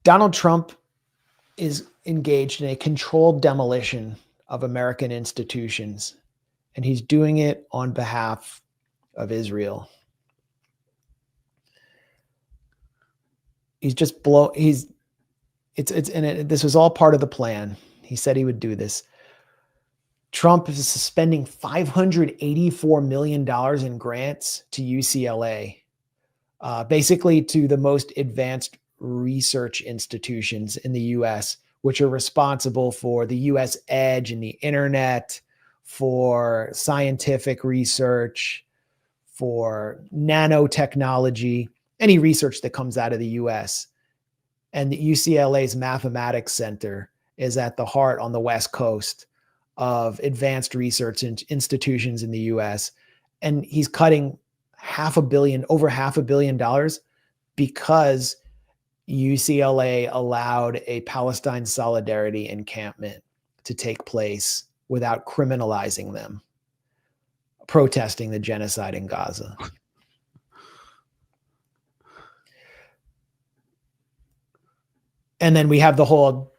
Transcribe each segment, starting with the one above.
Donald Trump is engaged in a controlled demolition of American institutions, and he's doing it on behalf of Israel. This was all part of the plan. He said he would do this. Trump is suspending $584 million in grants to UCLA, basically to the most advanced research institutions in the US, which are responsible for the US edge and the internet, for scientific research, for nanotechnology, any research that comes out of the US. And the UCLA's Mathematics Center is at the heart on the West Coast of advanced research institutions in the US. And he's cutting over $500 million because UCLA allowed a Palestine solidarity encampment to take place without criminalizing them, protesting the genocide in Gaza. And then we have the whole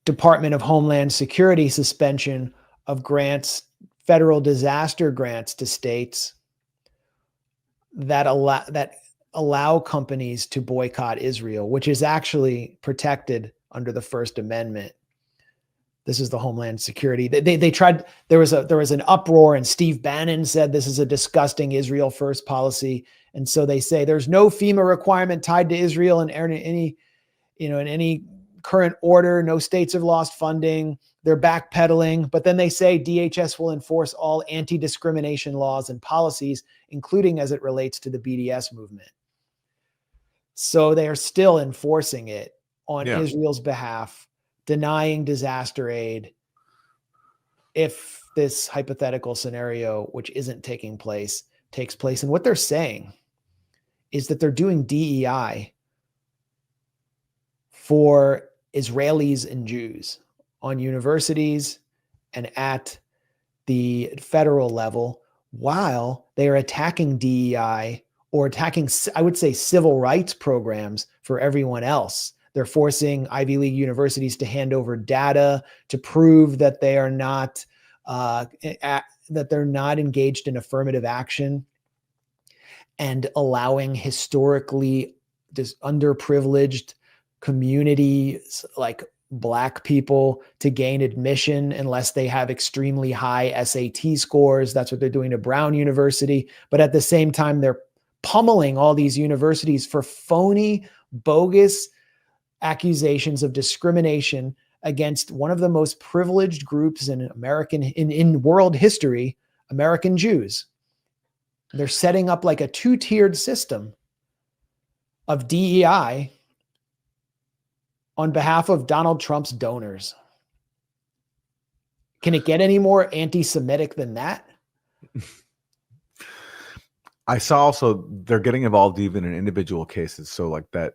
Department of Homeland Security suspension of grants, federal disaster grants to states that allow companies to boycott Israel, which is actually protected under the First Amendment. This is the Homeland Security. They tried. There was an uproar, and Steve Bannon said this is a disgusting Israel first policy. And so they say there's no FEMA requirement tied to Israel in any current order. No states have lost funding. They're backpedaling, but then they say DHS will enforce all anti-discrimination laws and policies, including as it relates to the BDS movement. So they are still enforcing it on Israel's behalf, denying disaster aid if this hypothetical scenario, which isn't taking place, takes place. And what they're saying is that they're doing DEI for Israelis and Jews on universities and at the federal level, while they are attacking DEI or attacking, I would say, civil rights programs for everyone else. They're forcing Ivy League universities to hand over data to prove that they are not engaged in affirmative action, and allowing historically underprivileged communities like Black people to gain admission unless they have extremely high SAT scores. That's what they're doing to Brown University. But at the same time, they're pummeling all these universities for phony, bogus accusations of discrimination against one of the most privileged groups in in world history, American Jews. They're setting up like a two-tiered system of DEI on behalf of Donald Trump's donors. Can it get any more anti-Semitic than that? I saw also they're getting involved even in individual cases. So like that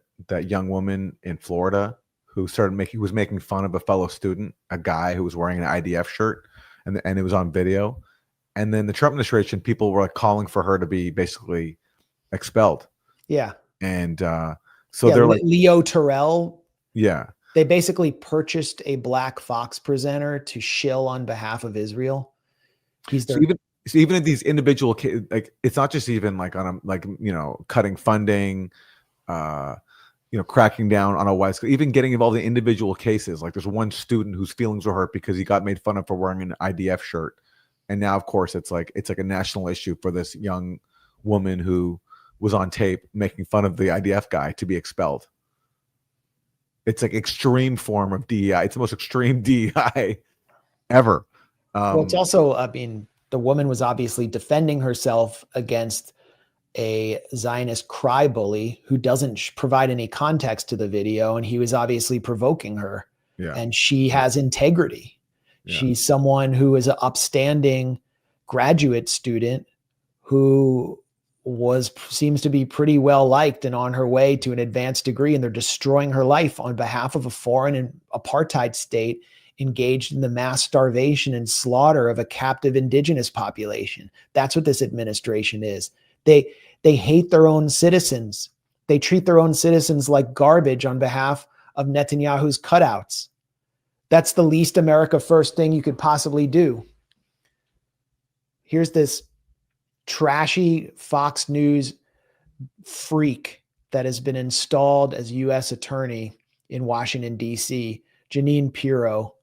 young woman in Florida who was making fun of a fellow student, a guy who was wearing an IDF shirt, and it was on video. And then the Trump administration, people were like calling for her to be basically expelled. Yeah. And they're like Leo Terrell. Yeah. They basically purchased a black Fox presenter to shill on behalf of Israel. Even in these individual cases, like it's not just even like on cutting funding, cracking down on a white school, even getting involved in individual cases. Like there's one student whose feelings were hurt because he got made fun of for wearing an IDF shirt. And now, of course, it's like a national issue for this young woman who was on tape making fun of the IDF guy to be expelled. It's like extreme form of DEI. It's the most extreme DEI ever. Well, it's also, the woman was obviously defending herself against a Zionist cry bully who doesn't provide any context to the video. And he was obviously provoking her. Yeah. And she has integrity. Yeah. She's someone who is an upstanding graduate student who seems to be pretty well liked and on her way to an advanced degree, and they're destroying her life on behalf of a foreign and apartheid state engaged in the mass starvation and slaughter of a captive indigenous population. That's what this administration is. They hate their own citizens. They treat their own citizens like garbage on behalf of Netanyahu's cutouts. That's the least America first thing you could possibly do. Here's this trashy Fox News freak that has been installed as U.S. attorney in Washington, D.C., Jeanine Pirro.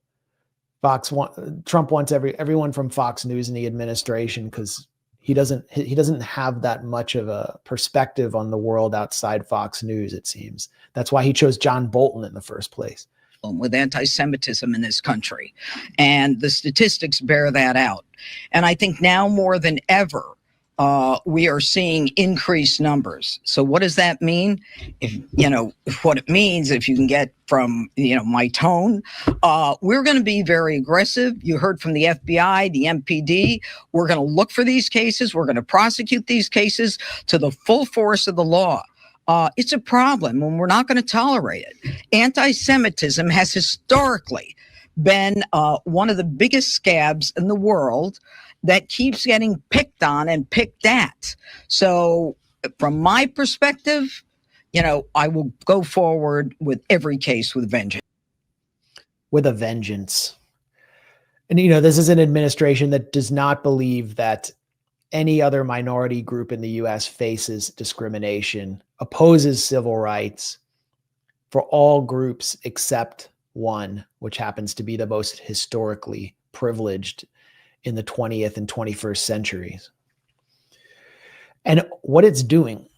Trump wants everyone from Fox News in the administration because he doesn't have that much of a perspective on the world outside Fox News, it seems. That's why he chose John Bolton in the first place. With anti-Semitism in this country. And the statistics bear that out. And I think now more than ever, we are seeing increased numbers. So what does that mean? What it means, if you can get from, my tone, we're going to be very aggressive. You heard from the FBI, the MPD. We're going to look for these cases. We're going to prosecute these cases to the full force of the law. It's a problem and we're not going to tolerate it. Anti-Semitism has historically been one of the biggest scabs in the world that keeps getting picked on and picked at. So from my perspective, I will go forward with every case with vengeance. With a vengeance. And, this is an administration that does not believe that any other minority group in the U.S. faces discrimination, opposes civil rights for all groups except one, which happens to be the most historically privileged in the 20th and 21st centuries. And what it's doing,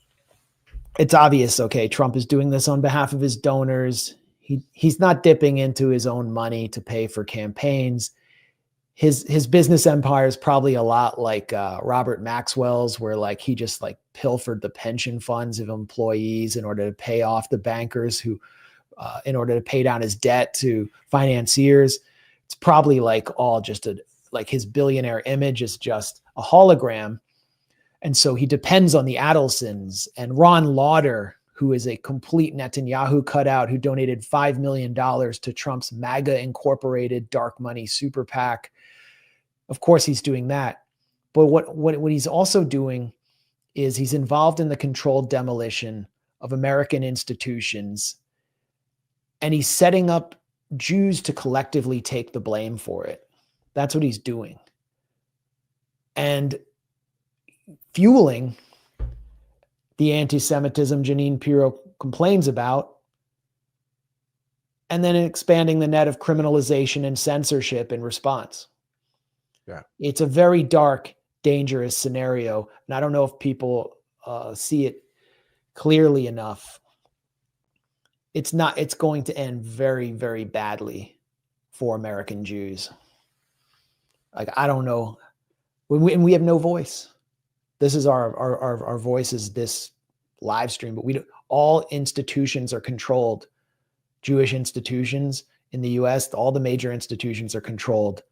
it's obvious, okay, Trump is doing this on behalf of his donors. He's not dipping into his own money to pay for campaigns. His business empire is probably a lot like Robert Maxwell's, where he just pilfered the pension funds of employees in order to pay off the bankers who, in order to pay down his debt to financiers. It's probably all just his billionaire image is just a hologram. And so he depends on the Adelsons and Ron Lauder, who is a complete Netanyahu cutout, who donated $5 million to Trump's MAGA Incorporated dark money super PAC. Of course, he's doing that. But what he's also doing is he's involved in the controlled demolition of American institutions, and he's setting up Jews to collectively take the blame for it. That's what he's doing. And fueling the anti-Semitism Jeanine Pirro complains about, and then expanding the net of criminalization and censorship in response. Yeah. It's a very dark, dangerous scenario. And I don't know if people see it clearly enough. It's going to end very, very badly for American Jews. I don't know. We have no voice. This is our voice is this live stream, but all institutions are controlled. Jewish institutions in the US, all the major institutions are controlled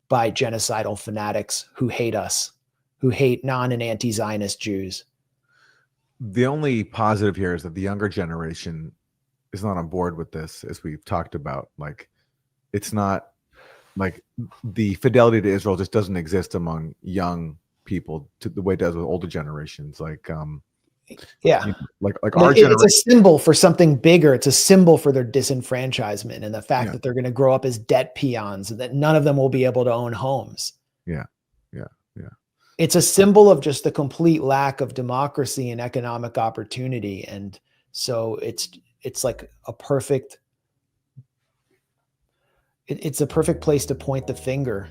by genocidal fanatics who hate us, who hate non and anti-Zionist Jews. The only positive here is that the younger generation is not on board with this, as we've talked about. It's not the fidelity to Israel just doesn't exist among young people to the way it does with older generations. Our generation. It's a symbol for something bigger. It's a symbol for their disenfranchisement and the fact that they're going to grow up as debt peons and that none of them will be able to own homes. Yeah. It's a symbol of just the complete lack of democracy and economic opportunity. And so it's a perfect place to point the finger